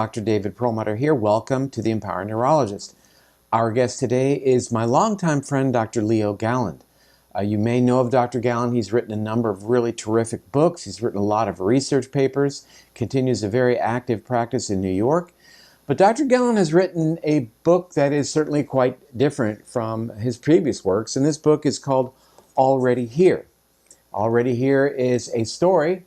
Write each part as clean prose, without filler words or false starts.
Dr. David Perlmutter here. Welcome to the Empowering Neurologist. Our guest today is my longtime friend, Dr. Leo Galland. You may know of Dr. Galland. He's written a number of really terrific books. He's written a lot of research papers, continues a very active practice in New York. But Dr. Galland has written a book that is certainly quite different from his previous works, and this book is called Already Here. Already Here is a story,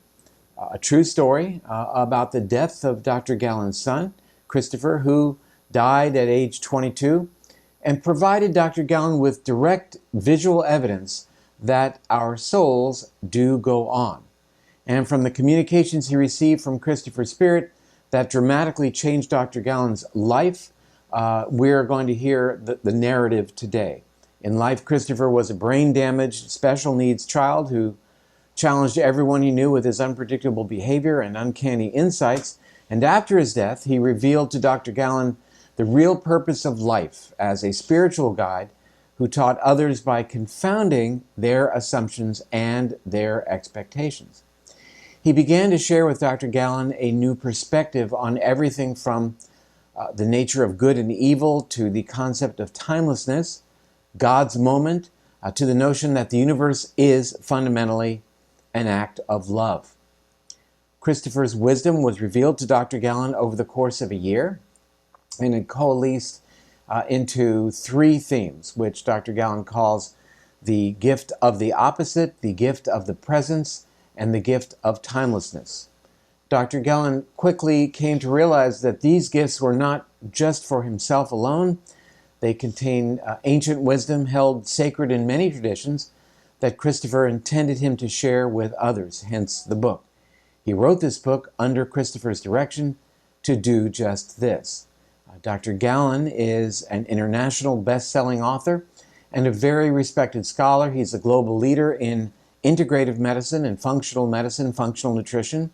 a true story, about the death of Dr. Galland's son, Christopher, who died at age 22, and provided Dr. Galland with direct visual evidence that our souls do go on. And from the communications he received from Christopher's spirit that dramatically changed Dr. Galland's life, we're going to hear the narrative today. In life, Christopher was a brain-damaged, special needs child who challenged everyone he knew with his unpredictable behavior and uncanny insights. And after his death, he revealed to Dr. Galland the real purpose of life as a spiritual guide who taught others by confounding their assumptions and their expectations. He began to share with Dr. Galland a new perspective on everything from the nature of good and evil to the concept of timelessness, God's moment, to the notion that the universe is fundamentally an act of love. Christopher's wisdom was revealed to Dr. Galland over the course of a year, and it coalesced into three themes, which Dr. Galland calls the gift of the opposite, the gift of the presence, and the gift of timelessness. Dr. Galland quickly came to realize that these gifts were not just for himself alone. They contain ancient wisdom held sacred in many traditions that Christopher intended him to share with others, hence the book. He wrote this book under Christopher's direction to do just this. Dr. Galland is an international best-selling author and a very respected scholar. He's a global leader in integrative medicine and functional medicine, functional nutrition.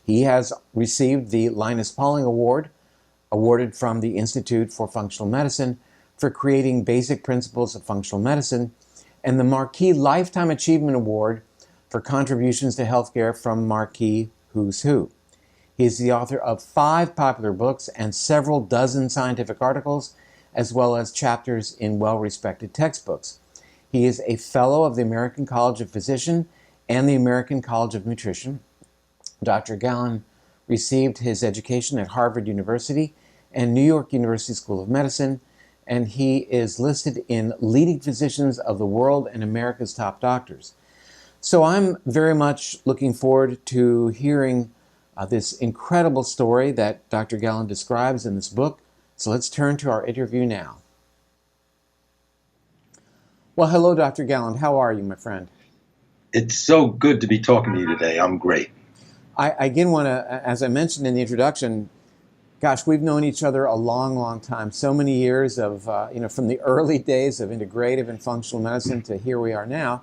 He has received the Linus Pauling Award, awarded from the Institute for Functional Medicine, for creating basic principles of functional medicine, and the Marquis Lifetime Achievement Award for contributions to healthcare from Marquis Who's Who. He is the author of 5 popular books and several dozen scientific articles, as well as chapters in well-respected textbooks. He is a fellow of the American College of Physicians and the American College of Nutrition. Dr. Galland received his education at Harvard University and New York University School of Medicine, and he is listed in leading physicians of the world and America's top doctors. So I'm very much looking forward to hearing this incredible story that Dr. Galland describes in this book. So let's turn to our interview now. Well, hello, Dr. Galland. How are you, my friend? It's so good to be talking to you today. I'm great. I again want to, as I mentioned in the introduction, gosh, we've known each other a long, long time. So many years of, from the early days of integrative and functional medicine to here we are now.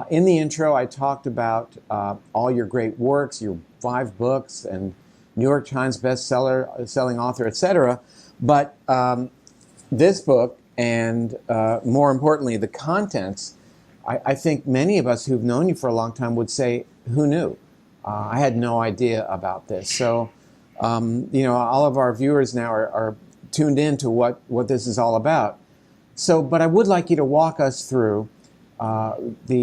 In the intro, I talked about all your great works, your 5 books, and New York Times selling author, etc. But this book, and more importantly, the contents, I think many of us who've known you for a long time would say, who knew? I had no idea about this. So, all of our viewers now are tuned in to what this is all about. So, but I would like you to walk us through why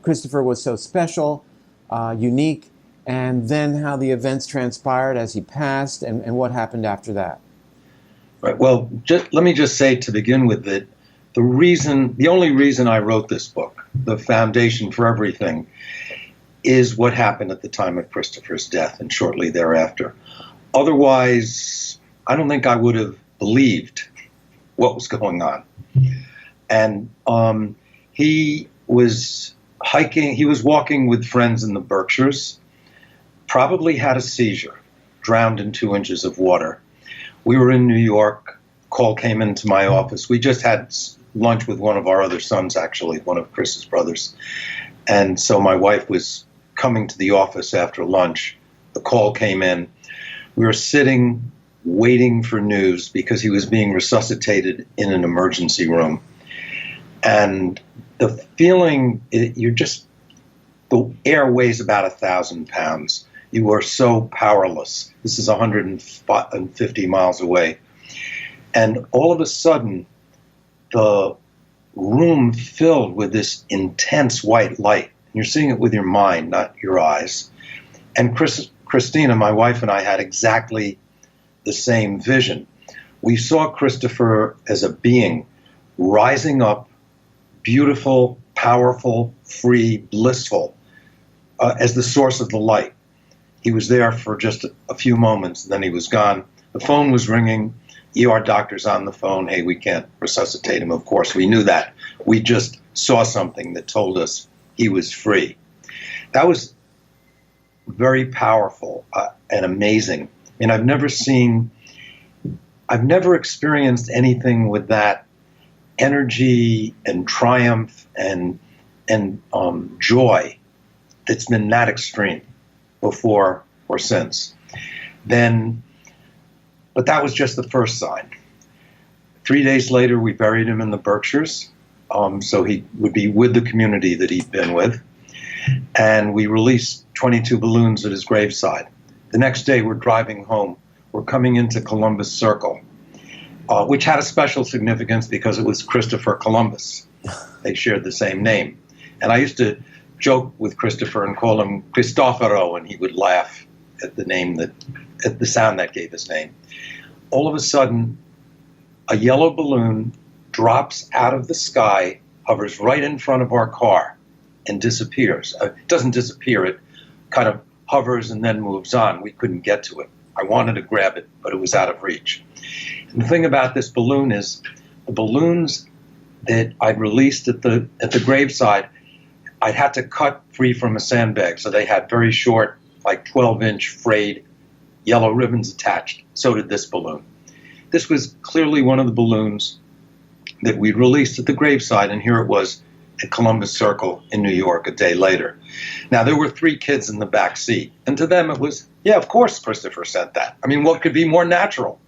Christopher was so special, unique, and then how the events transpired as he passed and what happened after that. Right. Well, let me just say to begin with that the only reason I wrote this book, the foundation for everything, is what happened at the time of Christopher's death and shortly thereafter. Otherwise, I don't think I would have believed what was going on. And he was walking with friends in the Berkshires, probably had a seizure, drowned in 2 inches of water. We were in New York, call came into my office. We just had lunch with one of our other sons, actually, one of Chris's brothers. And so my wife was coming to the office after lunch. The call came in. We were sitting, waiting for news because he was being resuscitated in an emergency room. And the feeling, the air weighs about 1,000 pounds. You are so powerless. This is 150 miles away. And all of a sudden, the room filled with this intense white light. You're seeing it with your mind, not your eyes. And Christina, my wife, and I had exactly the same vision. We saw Christopher as a being rising up, beautiful, powerful, free, blissful, as the source of the light. He was there for just a few moments, and then he was gone. The phone was ringing. ER doctor's on the phone. Hey, we can't resuscitate him. Of course, we knew that. We just saw something that told us he was free. That was very powerful and amazing. And I've never experienced anything with that energy and triumph and joy that's been that extreme before or since. But that was just the first sign. 3 days later, we buried him in the Berkshires, so he would be with the community that he'd been with. And we released 22 balloons at his graveside. The next day, we're driving home. We're coming into Columbus Circle, which had a special significance because it was Christopher Columbus. They shared the same name. And I used to joke with Christopher and call him Cristoforo, and he would laugh at at the sound that gave his name. All of a sudden, a yellow balloon drops out of the sky, hovers right in front of our car, and disappears. It doesn't disappear, it kind of hovers and then moves on. We couldn't get to it. I wanted to grab it, but it was out of reach. And the thing about this balloon is the balloons that I'd released at the graveside, I'd had to cut free from a sandbag, so they had very short, like 12-inch frayed yellow ribbons attached. So did this balloon. This was clearly one of the balloons that we released at the graveside, and here it was at Columbus Circle in New York a day later. Now, there were 3 kids in the back seat, and to them it was, yeah, of course Christopher sent that. I mean, what could be more natural?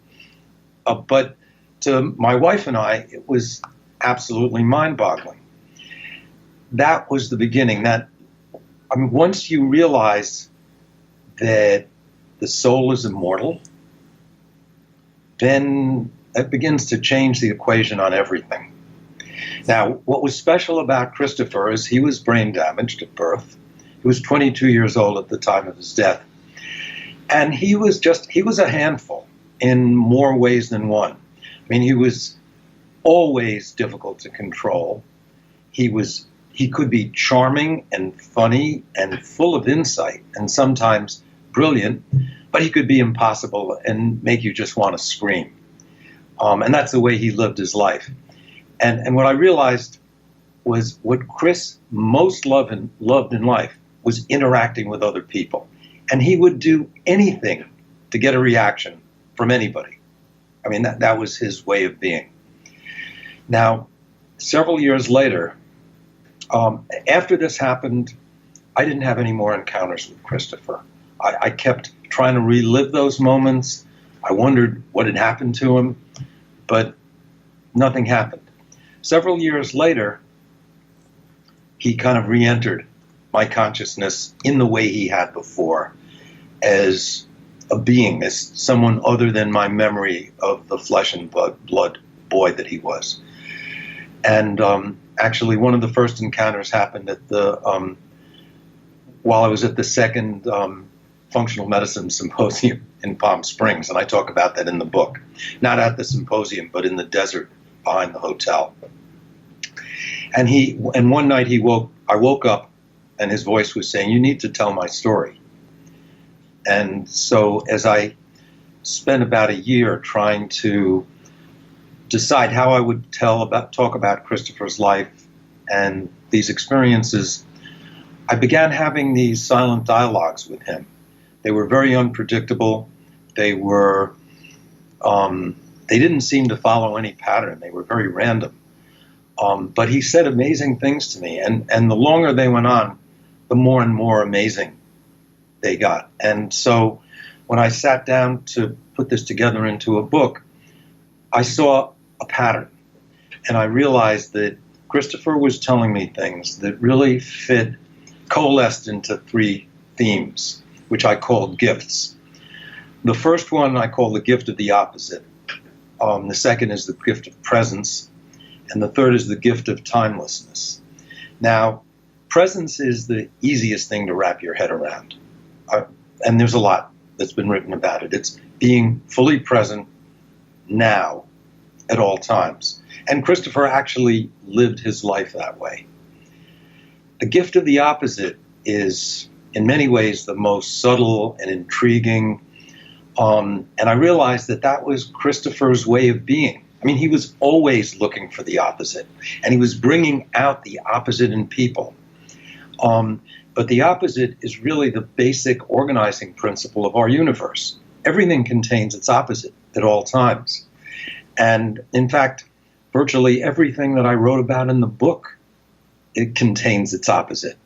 But to my wife and I, it was absolutely mind-boggling. That was the beginning. Once you realize that the soul is immortal, then it begins to change the equation on everything. Now, what was special about Christopher is he was brain damaged at birth. He was 22 years old at the time of his death. And he was a handful in more ways than one. I mean, he was always difficult to control. He could be charming and funny and full of insight and sometimes brilliant, but he could be impossible and make you just want to scream. And that's the way he lived his life. And what I realized was what Chris most loved in life was interacting with other people. And he would do anything to get a reaction from anybody. I mean, that was his way of being. Now, several years later, after this happened, I didn't have any more encounters with Christopher. I kept trying to relive those moments. I wondered what had happened to him, but nothing happened. Several years later, he kind of re-entered my consciousness in the way he had before, as a being, as someone other than my memory of the flesh and blood boy that he was. And actually, one of the first encounters happened at while I was at the second functional medicine symposium in Palm Springs, and I talk about that in the book. Not at the symposium, but in the desert behind the hotel. And one night I woke up, and his voice was saying, "You need to tell my story." And so as I spent about a year trying to decide how I would talk about Christopher's life and these experiences, I began having these silent dialogues with him. They were very unpredictable. They didn't seem to follow any pattern. They were very random. But he said amazing things to me. And the longer they went on, the more and more amazing they got. And so when I sat down to put this together into a book, I saw a pattern. And I realized that Christopher was telling me things that really coalesced into 3 themes. which I called gifts. The first one I call the gift of the opposite. The second is the gift of presence. And the third is the gift of timelessness. Now, presence is the easiest thing to wrap your head around. And there's a lot that's been written about it. It's being fully present now at all times. And Christopher actually lived his life that way. The gift of the opposite is, in many ways, the most subtle and intriguing. And I realized that that was Christopher's way of being. I mean, he was always looking for the opposite, and he was bringing out the opposite in people. But the opposite is really the basic organizing principle of our universe. Everything contains its opposite at all times. And in fact, virtually everything that I wrote about in the book, it contains its opposite.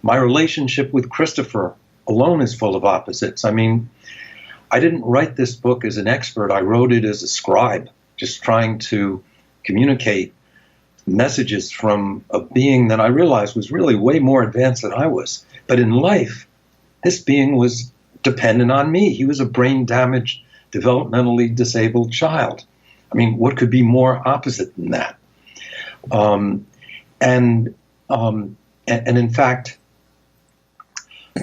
My relationship with Christopher alone is full of opposites. I mean, I didn't write this book as an expert. I wrote it as a scribe, just trying to communicate messages from a being that I realized was really way more advanced than I was. But in life, this being was dependent on me. He was a brain-damaged, developmentally disabled child. I mean, what could be more opposite than that? And in fact,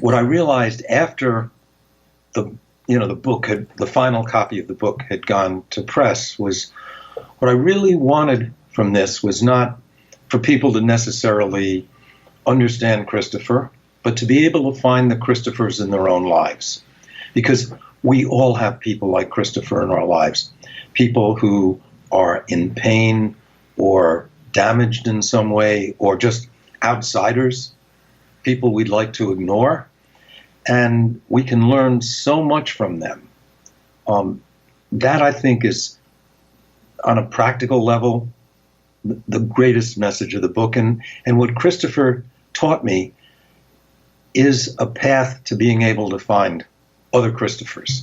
what I realized after the final copy of the book had gone to press was what I really wanted from this was not for people to necessarily understand Christopher, but to be able to find the Christophers in their own lives. Because we all have people like Christopher in our lives, people who are in pain or damaged in some way or just outsiders, people we'd like to ignore. And we can learn so much from them. That, I think, is, on a practical level, the greatest message of the book. And what Christopher taught me is a path to being able to find other Christophers.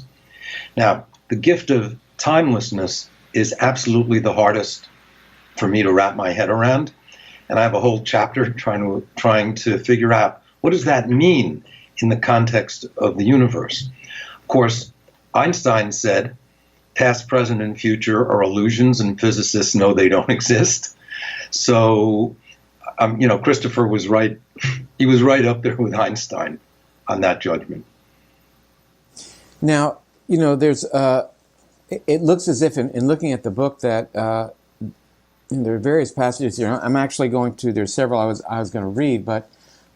Now, the gift of timelessness is absolutely the hardest for me to wrap my head around. And I have a whole chapter trying to figure out, what does that mean in the context of the universe? Of course, Einstein said, past, present, and future are illusions, and physicists know they don't exist. So, Christopher was right. He was right up there with Einstein on that judgment. Now, there's it looks as if in looking at the book that there are various passages here. I'm actually going to, there's several I was going to read, but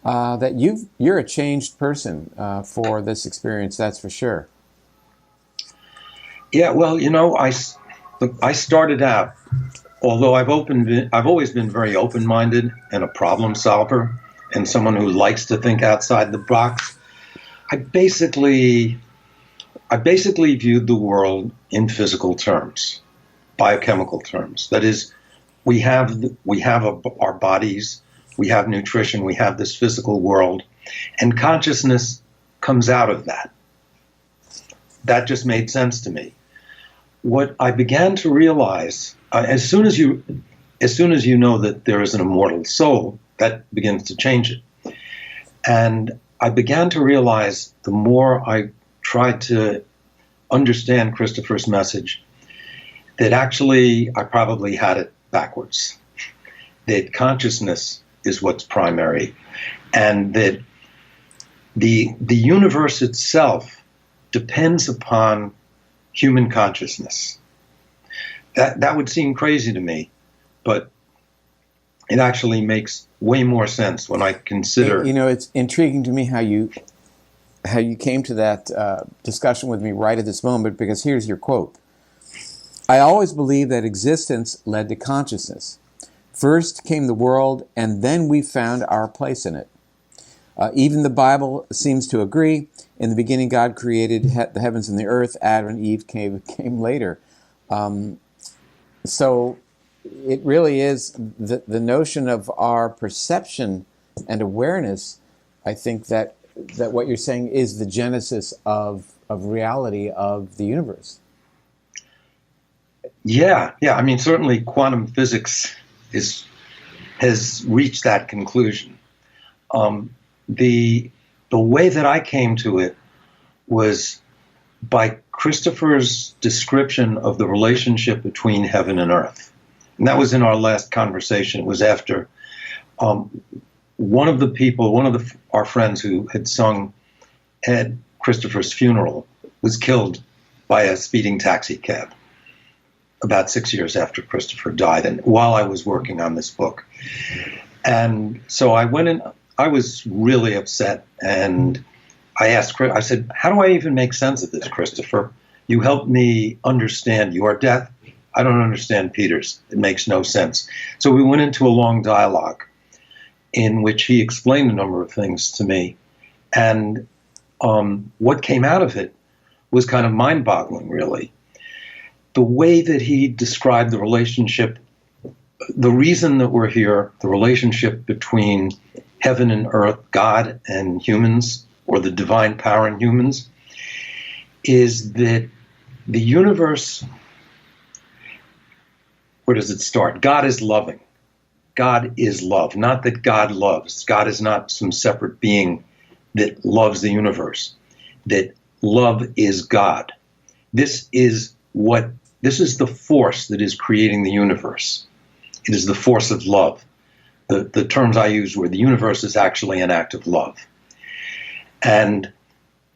that you're a changed person for this experience, that's for sure. Yeah, well, I started out, although I've always been very open-minded and a problem solver and someone who likes to think outside the box. I basically viewed the world in physical terms, biochemical terms. That is, we have our bodies, we have nutrition, we have this physical world, and consciousness comes out of that. That just made sense to me. What I began to realize, as soon as you know that there is an immortal soul, that begins to change it. And I began to realize, the more I tried to understand Christopher's message, that actually I probably had it backwards. That consciousness is what's primary, and that the universe itself depends upon human consciousness. That would seem crazy to me, but it actually makes way more sense when I consider. It's intriguing to me how you came to that discussion with me right at this moment, because here's your quote. I always believed that existence led to consciousness. First came the world, and then we found our place in it. Even the Bible seems to agree. In the beginning, God created the heavens and the earth. Adam and Eve came later. So it really is the notion of our perception and awareness. I think that what you're saying is the genesis of reality of the universe. Yeah. I mean, certainly quantum physics has reached that conclusion. The way that I came to it was by Christopher's description of the relationship between heaven and earth. And that was in our last conversation. It was after one of our friends who had sung at Christopher's funeral was killed by a speeding taxi cab about 6 years after Christopher died, and while I was working on this book. And so I went in, I was really upset, and I said, how do I even make sense of this, Christopher? You helped me understand your death. I don't understand Peter's. It makes no sense. So we went into a long dialogue in which he explained a number of things to me. And what came out of it was kind of mind-boggling, really. The way that he described the relationship, the reason that we're here, the relationship between heaven and earth, God and humans, or the divine power in humans, is that the universe, where does it start? God is loving. God is love. Not that God loves. God is not some separate being that loves the universe. That love is God. This is the force that is creating the universe. It is the force of love. The terms I use were the universe is actually an act of love. And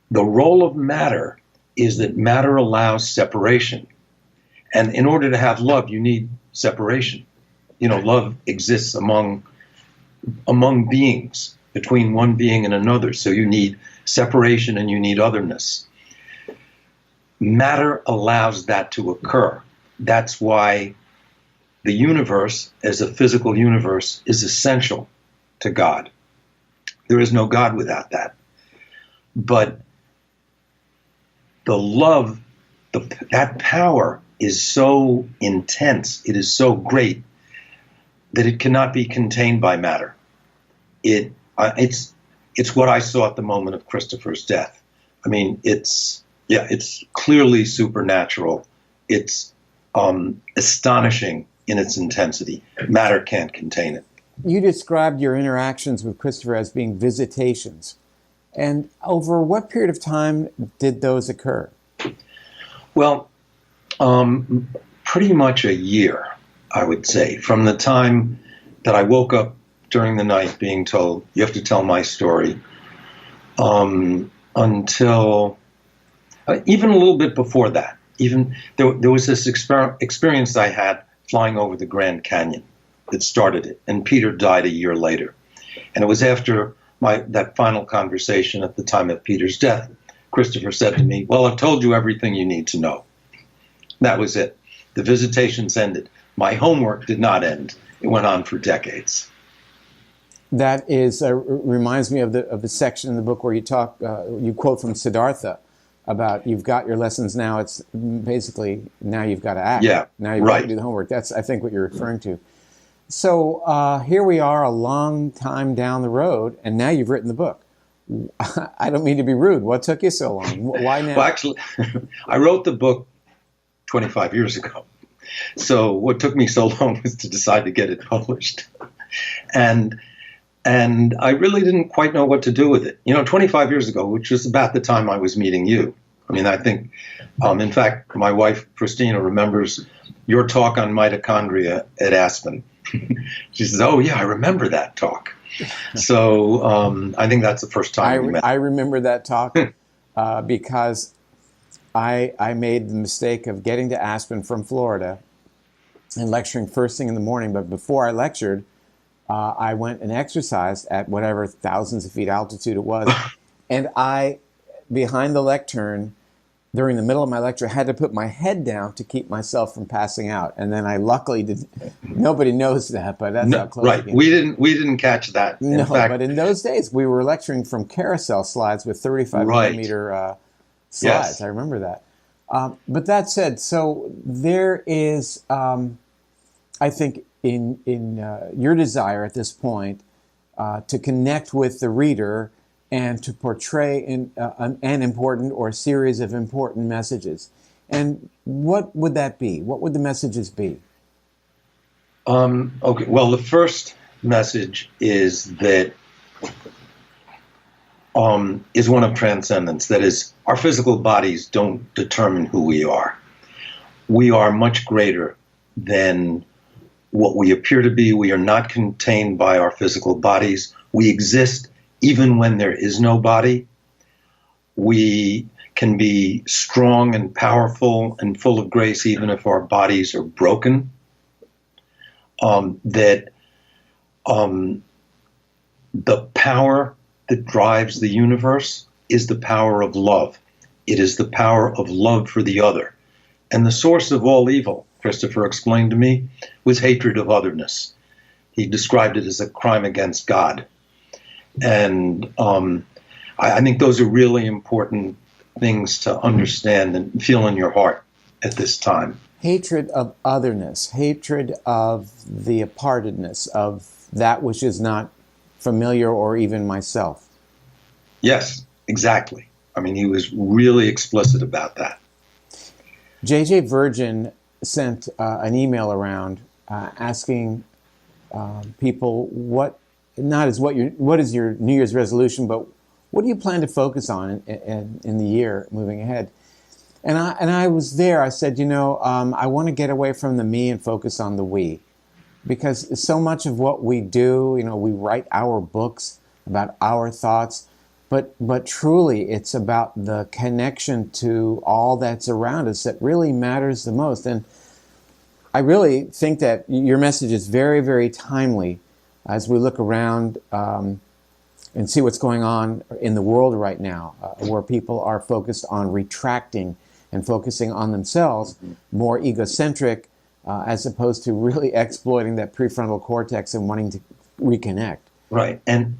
the role of matter is that matter allows separation. And in order to have love, you need separation. You know, love exists among beings, between one being and another. So you need separation and you need otherness. Matter allows that to occur. That's why the universe, as a physical universe, is essential to God. There is no God without that. But the love, that power is so intense, it is so great, that it cannot be contained by matter. It's what I saw at the moment of Christopher's death. I mean, it's clearly supernatural. It's astonishing in its intensity. Matter can't contain it. You described your interactions with Christopher as being visitations. And over what period of time did those occur? Well, pretty much a year, I would say, from the time that I woke up during the night being told, you have to tell my story, until even a little bit before that. Even there was this experience I had flying over the Grand Canyon that started it, and Peter died a year later. And it was after that final conversation at the time of Peter's death. Christopher said to me, well, I've told you everything you need to know. That was it. The visitations ended. My homework did not end. It went on for decades. That is reminds me of the section in the book where you quote from Siddhartha about you've got your lessons now. It's basically now you've got to act. Yeah, now you've got to do the homework. That's I think what you're referring to. So here we are, a long time down the road, and now you've written the book. I don't mean to be rude. What took you so long? Why now? Well, actually, I wrote the book 25 years ago. So what took me so long was to decide to get it published. And I really didn't quite know what to do with it. 25 years ago, which was about the time I was meeting you. I mean, I think, in fact, my wife, Christina, remembers your talk on mitochondria at Aspen. She says, oh, yeah, I remember that talk. So I think that's the first time we met. I remember that talk because I made the mistake of getting to Aspen from Florida and lecturing first thing in the morning. But before I lectured, I went and exercised at whatever thousands of feet altitude it was. And I, behind the lectern, during the middle of my lecture, had to put my head down to keep myself from passing out. And then I luckily did. Nobody knows that, but that's how close. Right, we didn't catch that. No, but in those days, we were lecturing from carousel slides with 35 millimeter slides. Yes. I remember that. But that said, so there is, I think, in your desire at this point to connect with the reader and to portray an important or a series of important messages. And what would that be? What would the messages be? Okay, well, the first message is that is one of transcendence. That is, our physical bodies don't determine who we are. We are much greater than what we appear to be. We are not contained by our physical bodies. We exist even when there is no body. We can be strong and powerful and full of grace even if our bodies are broken. The power that drives the universe is the power of love. It is the power of love for the other. And the source of all evil, Christopher explained to me, was hatred of otherness. He described it as a crime against God. And I think those are really important things to understand and feel in your heart at this time. Hatred of otherness, hatred of the apartedness, of that which is not familiar or even myself. Yes, exactly. I mean, he was really explicit about that. J.J. Virgin sent an email around asking people what is your New Year's resolution, but what do you plan to focus on in the year moving ahead? And I was there. I said, I want to get away from the me and focus on the we, because so much of what we do, we write our books about our thoughts, but truly it's about the connection to all that's around us that really matters the most. And I really think that your message is very, very timely as we look around and see what's going on in the world right now, where people are focused on retracting and focusing on themselves, more egocentric, as opposed to really exploiting that prefrontal cortex and wanting to reconnect. Right. And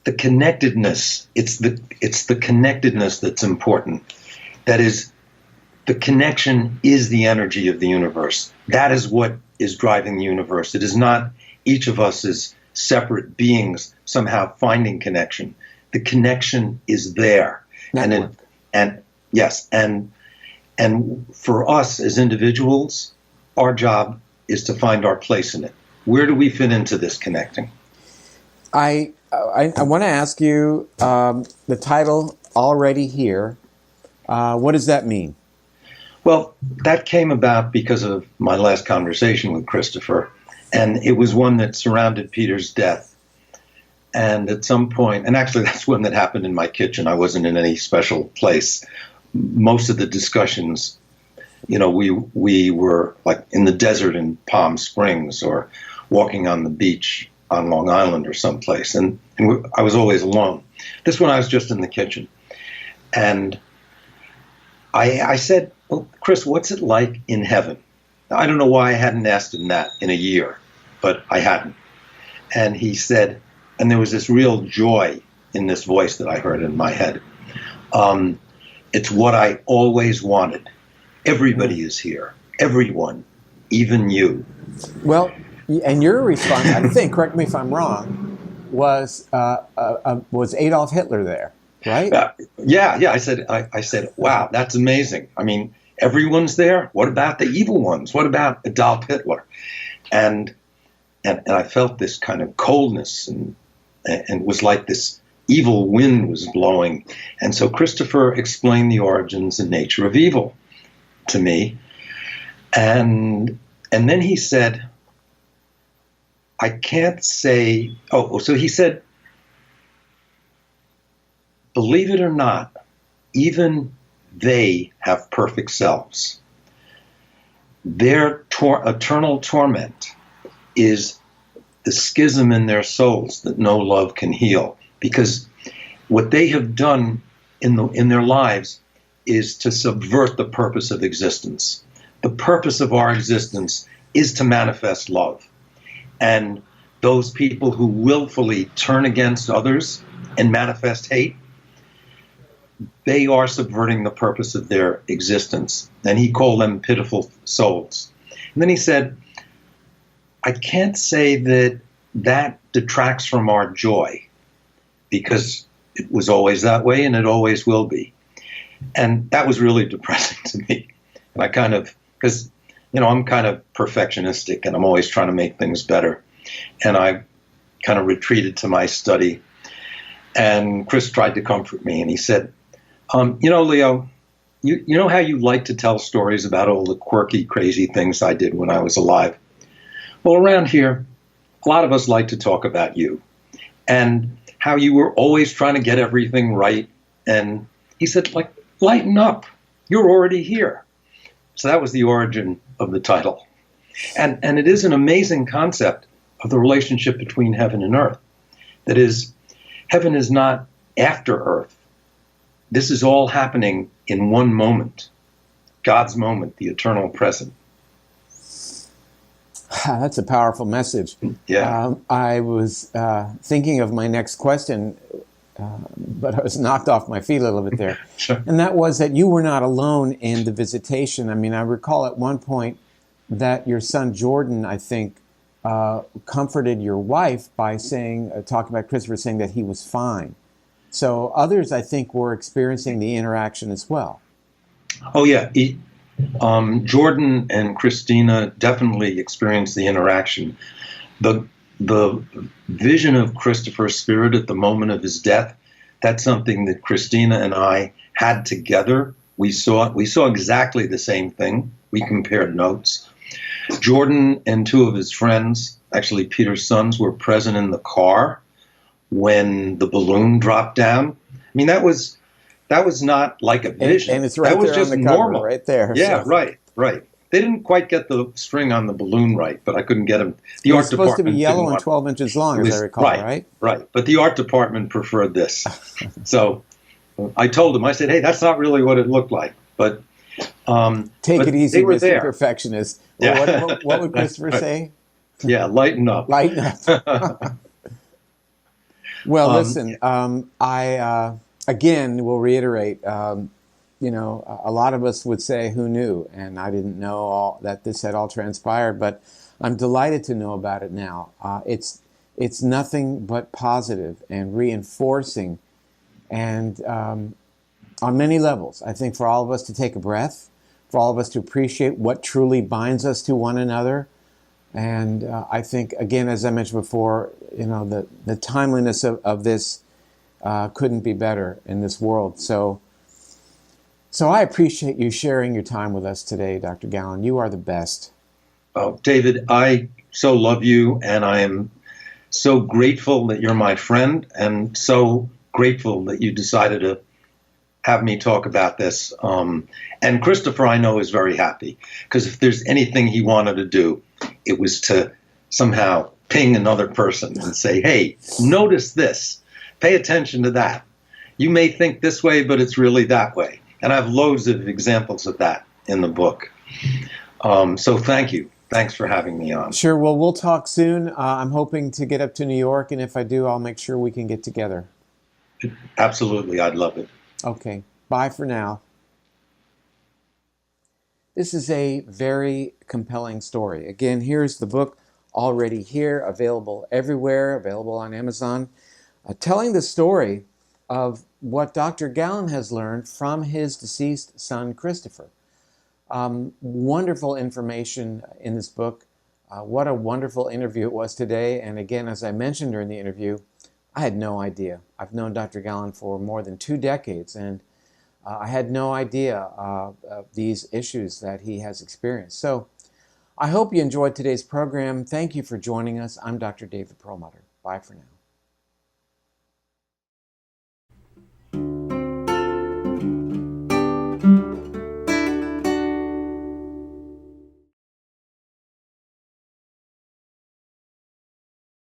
the connectedness, it's the connectedness that's important. That is, the connection is the energy of the universe. That is what is driving the universe. It is not each of us as separate beings somehow finding connection. The connection is there. Network. And for us as individuals, our job is to find our place in it. Where do we fit into this connecting? I want to ask you the title, Already Here. What does that mean? Well, that came about because of my last conversation with Christopher, and it was one that surrounded Peter's death. And at some point, and actually that's one that happened in my kitchen. I wasn't in any special place. Most of the discussions, we were like in the desert in Palm Springs or walking on the beach on Long Island or someplace. And I was always alone. This one I was just in the kitchen. And I said, well, Chris, what's it like in heaven? I don't know why I hadn't asked him that in a year, but I hadn't. And he said, and there was this real joy in this voice that I heard in my head. It's what I always wanted. Everybody is here. Everyone, even you. Well, and your response, I think, correct me if I'm wrong, was Adolf Hitler there, right? Yeah. I said, wow, that's amazing. I mean, everyone's there. What about the evil ones? What about Adolf Hitler? And I felt this kind of coldness, and it was like this evil wind was blowing. And so Christopher explained the origins and nature of evil to me. And then he said, I can't say, so he said, believe it or not, even they have perfect selves. Their eternal torment is the schism in their souls that no love can heal. Because what they have done in their lives is to subvert the purpose of existence. The purpose of our existence is to manifest love. And those people who willfully turn against others and manifest hate, they are subverting the purpose of their existence. And he called them pitiful souls. And then he said, I can't say that detracts from our joy, because it was always that way and it always will be. And that was really depressing to me. And I kind of, because, I'm kind of perfectionistic and I'm always trying to make things better. And I kind of retreated to my study. And Chris tried to comfort me, and he said, Leo, you know how you like to tell stories about all the quirky, crazy things I did when I was alive? Well, around here, a lot of us like to talk about you and how you were always trying to get everything right. And he said, like, lighten up. You're already here. So that was the origin of the title. And it is an amazing concept of the relationship between heaven and earth. That is, heaven is not after earth. This is all happening in one moment, God's moment, the eternal present. That's a powerful message. Yeah. I was thinking of my next question, but I was knocked off my feet a little bit there. Sure. And that was that you were not alone in the visitation. I mean, I recall at one point that your son Jordan, I think, comforted your wife by saying, talking about Christopher, saying that he was fine. So others, I think, were experiencing the interaction as well. Oh, yeah. Jordan and Christina definitely experienced the interaction. The vision of Christopher's spirit at the moment of his death, that's something that Christina and I had together. We saw exactly the same thing. We compared notes. Jordan and two of his friends, actually Peter's sons, were present in the car when the balloon dropped down. I mean, that was not like a vision. And it's right that was there just on the cover, normal. right there. Yeah, So. right. They didn't quite get the string on the balloon right, but I couldn't get them. The It art was supposed to be department yellow didn't and 12 inches long, want- as I recall, right? Right. But the art department preferred this. So I told them, I said, hey, that's not really what it looked like. But Take but it easy, they were Mr. there. Perfectionist. Well, Yeah. what would Christopher Right. say? Yeah, lighten up. Lighten up. Well, listen, I again will reiterate. A lot of us would say, "Who knew?" And I didn't know that this had all transpired, but I'm delighted to know about it now. It's nothing but positive and reinforcing, and on many levels. I think for all of us to take a breath, for all of us to appreciate what truly binds us to one another. And I think, again, as I mentioned before, the timeliness of this couldn't be better in this world. So I appreciate you sharing your time with us today, Dr. Galland. You are the best. Oh, David, I so love you, and I am so grateful that you're my friend, and so grateful that you decided to have me talk about this. And Christopher, I know, is very happy, because if there's anything he wanted to do, it was to somehow ping another person and say, hey, notice this, pay attention to that. You may think this way, but it's really that way. And I have loads of examples of that in the book. So thank you. Thanks for having me on. Sure. Well, we'll talk soon. I'm hoping to get up to New York, and if I do, I'll make sure we can get together. Absolutely. I'd love it. Okay. Bye for now. This is a very compelling story. Again, here's the book already here, available everywhere, available on Amazon, telling the story of what Dr. Galland has learned from his deceased son, Christopher. Wonderful information in this book. What a wonderful interview it was today. And again, as I mentioned during the interview, I had no idea. I've known Dr. Galland for more than 2 decades, and I had no idea of these issues that he has experienced. So I hope you enjoyed today's program. Thank you for joining us. I'm Dr. David Perlmutter. Bye for now.